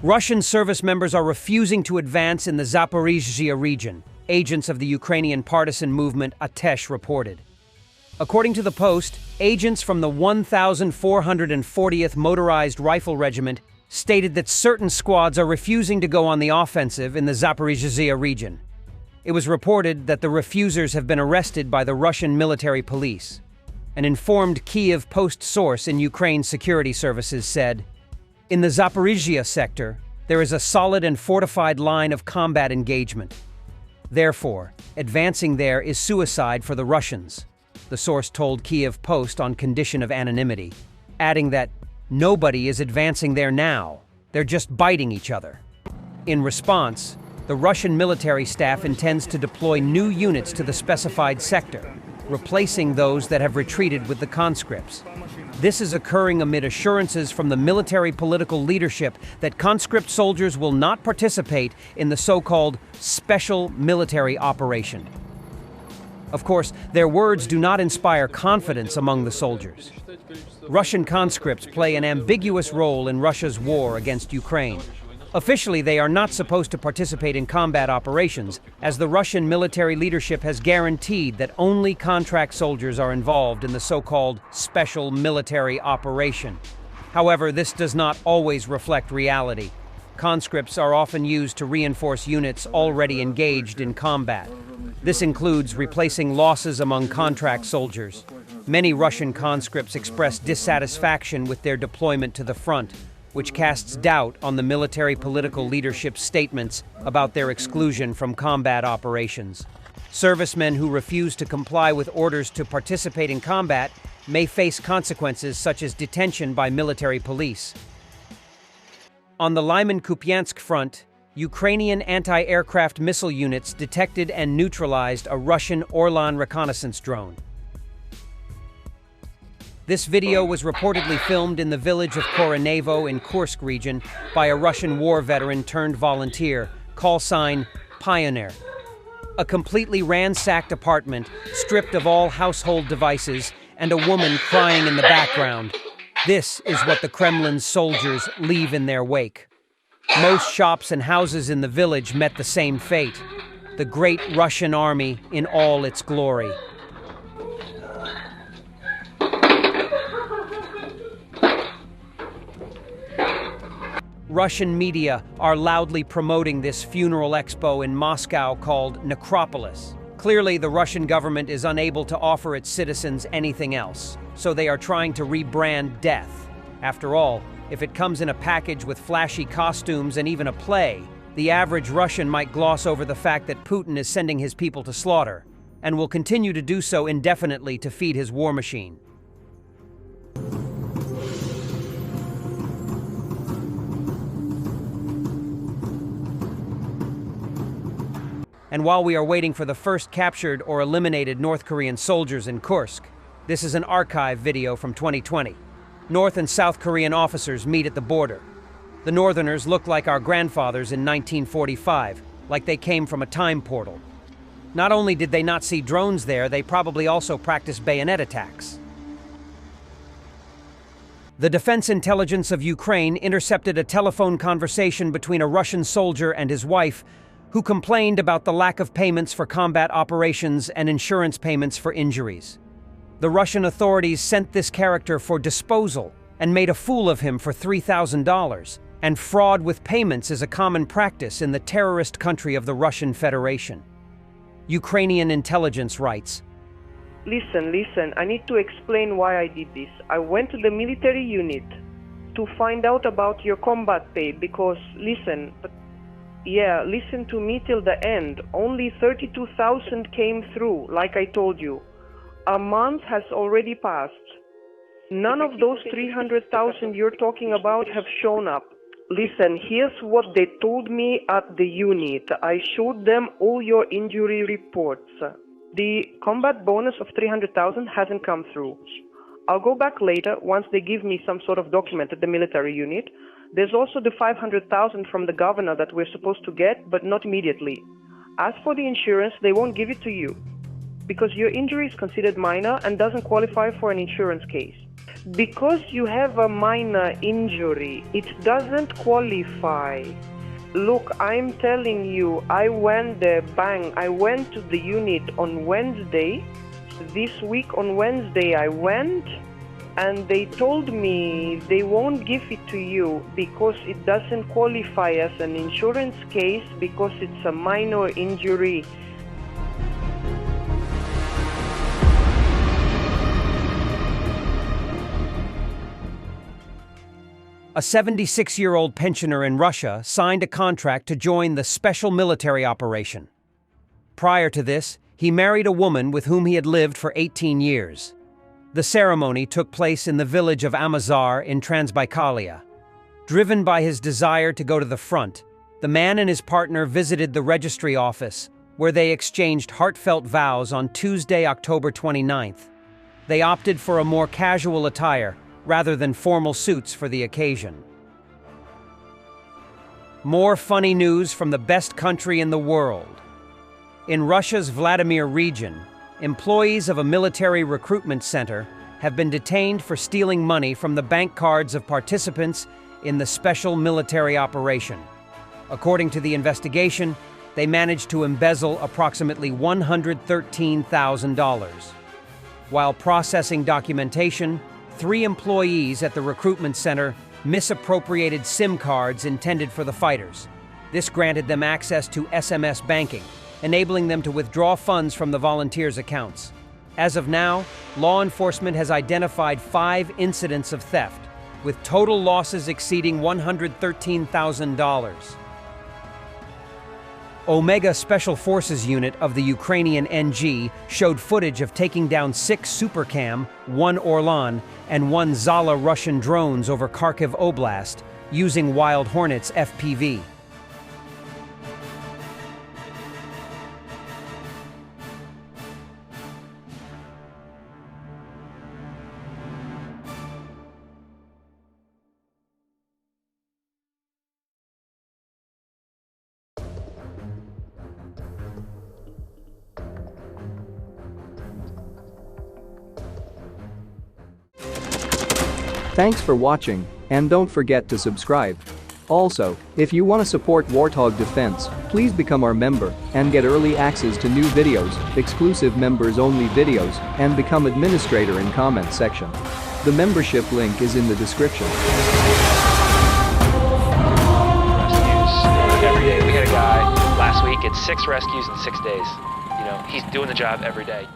Russian service members are refusing to advance in the Zaporizhzhia region, agents of the Ukrainian partisan movement Atesh reported. According to the Post, agents from the 1,440th Motorized Rifle Regiment stated that certain squads are refusing to go on the offensive in the Zaporizhzhia region. It was reported that the refusers have been arrested by the Russian military police. An informed Kyiv Post source in Ukraine's security services said, "In the Zaporizhzhia sector, there is a solid and fortified line of combat engagement. Therefore, advancing there is suicide for the Russians," the source told Kyiv Post on condition of anonymity, adding that nobody is advancing there now, they're just biting each other. In response, the Russian military staff intends to deploy new units to the specified sector, replacing those that have retreated with the conscripts. This is occurring amid assurances from the military political leadership that conscript soldiers will not participate in the so-called special military operation. Of course, their words do not inspire confidence among the soldiers. Russian conscripts play an ambiguous role in Russia's war against Ukraine. Officially, they are not supposed to participate in combat operations, as the Russian military leadership has guaranteed that only contract soldiers are involved in the so-called special military operation. However, this does not always reflect reality. Conscripts are often used to reinforce units already engaged in combat. This includes replacing losses among contract soldiers. Many Russian conscripts express dissatisfaction with their deployment to the front, which casts doubt on the military political leadership's statements about their exclusion from combat operations. Servicemen who refuse to comply with orders to participate in combat may face consequences such as detention by military police. On the Lyman-Kupiansk front, Ukrainian anti-aircraft missile units detected and neutralized a Russian Orlan reconnaissance drone. This video was reportedly filmed in the village of Koronevo in Kursk region by a Russian war veteran turned volunteer, call sign Pioneer. A completely ransacked apartment, stripped of all household devices, and a woman crying in the background. This is what the Kremlin's soldiers leave in their wake. Most shops and houses in the village met the same fate. The great Russian army in all its glory. Russian media are loudly promoting this funeral expo in Moscow called Necropolis. Clearly, the Russian government is unable to offer its citizens anything else, so they are trying to rebrand death. After all, if it comes in a package with flashy costumes and even a play, the average Russian might gloss over the fact that Putin is sending his people to slaughter, and will continue to do so indefinitely to feed his war machine. And while we are waiting for the first captured or eliminated North Korean soldiers in Kursk, this is an archive video from 2020. North and South Korean officers meet at the border. The Northerners look like our grandfathers in 1945, like they came from a time portal. Not only did they not see drones there, they probably also practiced bayonet attacks. The Defense Intelligence of Ukraine intercepted a telephone conversation between a Russian soldier and his wife, who complained about the lack of payments for combat operations and insurance payments for injuries. The Russian authorities sent this character for disposal and made a fool of him for $3,000, and fraud with payments is a common practice in the terrorist country of the Russian Federation. Ukrainian intelligence writes, Listen, I need to explain why I did this. I went to the military unit to find out about your combat pay because, listen to me till the end. Only 32,000 came through, like I told you. A month has already passed. None of those 300,000 you're talking about have shown up. Listen, here's what they told me at the unit. I showed them all your injury reports. The combat bonus of 300,000 hasn't come through. I'll go back later once they give me some sort of document at the military unit. There's also the 500,000 from the governor that we're supposed to get, but not immediately. As for the insurance, they won't give it to you because your injury is considered minor and doesn't qualify for an insurance case. Because you have a minor injury, it doesn't qualify. Look, I'm telling you, I went there, bang, I went to the unit on Wednesday. This week on Wednesday I went, and they told me they won't give it to you because it doesn't qualify as an insurance case because it's a minor injury. A 76-year-old pensioner in Russia signed a contract to join the special military operation. Prior to this, he married a woman with whom he had lived for 18 years. The ceremony took place in the village of Amazar in Transbaikalia. Driven by his desire to go to the front, the man and his partner visited the registry office, where they exchanged heartfelt vows on Tuesday, October 29th. They opted for a more casual attire rather than formal suits for the occasion. More funny news from the best country in the world. In Russia's Vladimir region, employees of a military recruitment center have been detained for stealing money from the bank cards of participants in the special military operation. According to the investigation, they managed to embezzle approximately $113,000. While processing documentation, 3 employees at the recruitment center misappropriated SIM cards intended for the fighters. This granted them access to SMS banking, enabling them to withdraw funds from the volunteers' accounts. As of now, law enforcement has identified 5 incidents of theft, with total losses exceeding $113,000. Omega Special Forces unit of the Ukrainian NG showed footage of taking down 6 Supercam, 1 Orlan, and 1 Zala Russian drones over Kharkiv Oblast using Wild Hornets FPV. Thanks for watching, and don't forget to subscribe. Also, if you want to support Warthog Defense, please become our member and get early access to new videos, exclusive members-only videos, and become administrator in comment section. The membership link is in the description. Rescues every day. We had a guy last week, it's 6 rescues in 6 days. You know, he's doing the job every day.